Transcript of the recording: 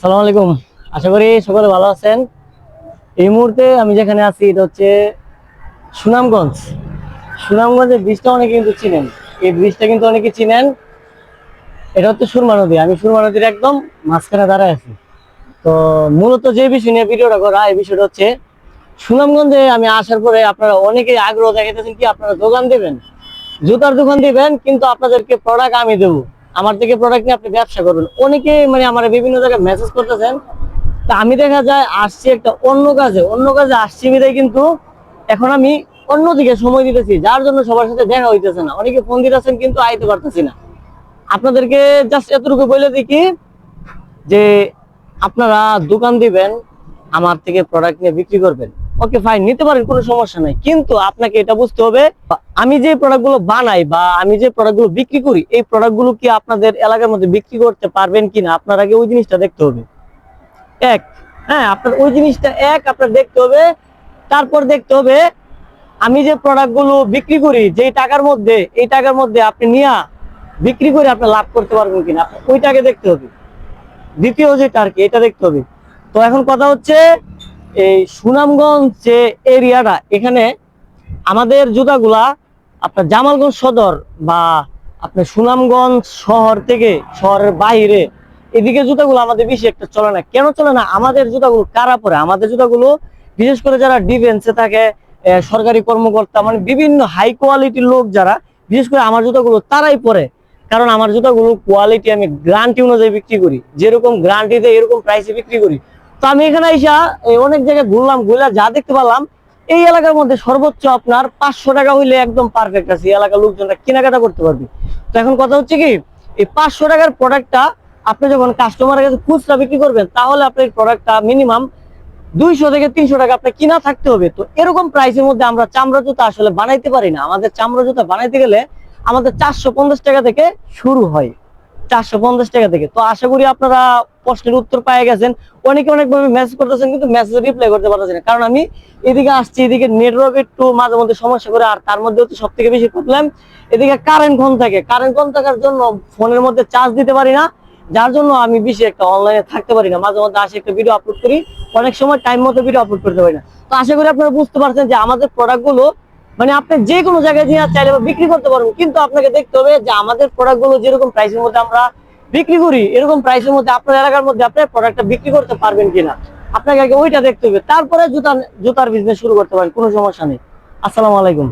আসসালামু আলাইকুম। আশা করি সকলে ভালো আছেন। এই মুহূর্তে আমি যেখানে আছি এটা হচ্ছে সুনামগঞ্জ। সুনামগঞ্জের ব্রিজটা অনেকে কিন্তু চিনেন। এই ব্রিজটা কিন্তু অনেকে চিনেন। এটা হচ্ছে সুরমা নদী। আমি সুরমা নদীর একদম মাঝখানে দাঁড়ায় আছি। তো মূলত যে বিষয় নিয়ে ভিডিওটা করা, এই বিষয়টা হচ্ছে সুনামগঞ্জে আমি আসার পরে আপনারা অনেকেই আগ্রহ দেখাইতেছেন কি আপনারা দোকান দিবেন, জুতার দোকান দিবেন, কিন্তু আপনাদেরকে প্রোডাক্ট আমি দেবো, আমার থেকে প্রোডাক্ট নিয়ে আপনি ব্যবসা করবেন। অনেকে আমার বিভিন্ন জায়গায় মেসেজ করতেছেন। তা আমি দেখা যায় আসছি একটা অন্য কাজে আসছি বিদায় কিন্তু এখন আমি অন্যদিকে সময় দিতেছি, যার জন্য সবার সাথে দেখা হইতেছে না। অনেকে ফোন দিতেছেন কিন্তু আইতে পারতেছি না। আপনাদেরকে জাস্ট এতটুকু বলে দিই কি, যে আপনারা দোকান দিবেন, আমার থেকে প্রোডাক্ট নিয়ে বিক্রি করবেন, ওকে ফাইন, নিতে পারেন, কোনো সমস্যা নাই। কিন্তু আপনাকে এটা বুঝতে হবে, আমি যে প্রোডাক্ট গুলো বানাই বা আমি যে প্রোডাক্ট গুলো বিক্রি করি, এই প্রোডাক্ট গুলো কি আপনাদের এলাকার মধ্যে বিক্রি করতে পারবেন কিনা আপনার আগে ওই জিনিসটা দেখতে হবে। এক, হ্যাঁ, আপনার ওই জিনিসটা আপনার দেখতে হবে। তারপর দেখতে হবে আমি যে প্রোডাক্ট গুলো বিক্রি করি, যে টাকার মধ্যে, এই টাকার মধ্যে আপনি নিয়ে বিক্রি করে আপনি লাভ করতে পারবেন কিনা, ওইটাকে দেখতে হবে। দ্বিতীয় যেটা আর কি, এটা দেখতে হবে। তো এখন কথা হচ্ছে, এই সুনামগঞ্জ যে এরিয়াটা, এখানে আমাদের জুতাগুলা আপনার জামালগঞ্জ সদর বা আপনার সুনামগঞ্জ শহর থেকে শহরের বাইরে এদিকে জুতাগুলো আমাদের বেশি একটা চলে না। কেন চলে না? আমাদের জুতাগুলো কারা পরে? আমাদের জুতাগুলো বিশেষ করে যারা ডিফেন্সে থাকে, সরকারি কর্মকর্তা, বিভিন্ন হাই কোয়ালিটির লোক যারা, বিশেষ করে আমার জুতাগুলো তারাই পরে। কারণ আমার জুতাগুলো কোয়ালিটি আমি গ্যারান্টি অনুযায়ী বিক্রি করি, যেরকম গ্যারান্টি দেয় এরকম প্রাইসে বিক্রি করি। তো আমি এখানে আইসা অনেক জায়গায় ঘুরলাম, ঘুরে যা দেখতে পারলাম, এই এলাকার মধ্যে সর্বোচ্চ আপনার 500 টাকা হইলে একদম পারফেক্ট আছে, এই এলাকার লোকজনরা কেনাকাটা করতে পারবে। তো এখন কথা হচ্ছে কি, এই 500 টাকার প্রোডাক্টটা আপনি যখন কাস্টমারের কাছে খুচরা বিক্রি করবেন, তাহলে আপনার প্রোডাক্টটা মিনিমাম 200 থেকে 300 টাকা আপনার কিনা থাকতে হবে। তো এরকম প্রাইসের মধ্যে আমরা চামড়া জুতা আসলে বানাইতে পারি না। আমাদের চামড়া জুতা বানাইতে গেলে আমাদের 450 টাকা থেকে শুরু হয়, 450 টাকা থেকে। তো আশা করি আপনারা প্রশ্নের উত্তর পেয়ে গেছেন। অনেকে অনেকভাবে মেসেজ করতেছেন কিন্তু মেসেজে রিপ্লাই করতে পারতেছেন না, কারণ আমি এদিকে আসছি, এদিকে নেটওয়ার্ক একটু মাঝে মধ্যে সমস্যা করে। আর তার মধ্যে হচ্ছে সব থেকে বেশি প্রবলেম, এদিকে কারেন্ট কম থাকে। কারেন্ট কম থাকার জন্য ফোনের মধ্যে চার্জ দিতে পারি না, যার জন্য আমি বেশি একটা অনলাইনে থাকতে পারি না। মাঝে মধ্যে আসে একটা ভিডিও আপলোড করি, অনেক সময় টাইম মতো ভিডিও আপলোড করতে পারি না। তো আশা করি আপনারা বুঝতে পারছেন যে আমাদের প্রোডাক্ট গুলো আপনি যে কোনো জায়গায় নিয়ে চাইলে বিক্রি করতে পারবেন, কিন্তু আপনাকে দেখতে হবে যে আমাদের প্রোডাক্ট গুলো যেরকম প্রাইসের মধ্যে আমরা বিক্রি করি, এরকম প্রাইসের মধ্যে আপনার এলাকার মধ্যে আপনার প্রোডাক্টটা বিক্রি করতে পারবেন কিনা, আপনাকে আগে ওইটা দেখতে হবে। তারপরে জুতার বিজনেস শুরু করতে পারেন, কোনো সমস্যা নেই। আসসালামু আলাইকুম।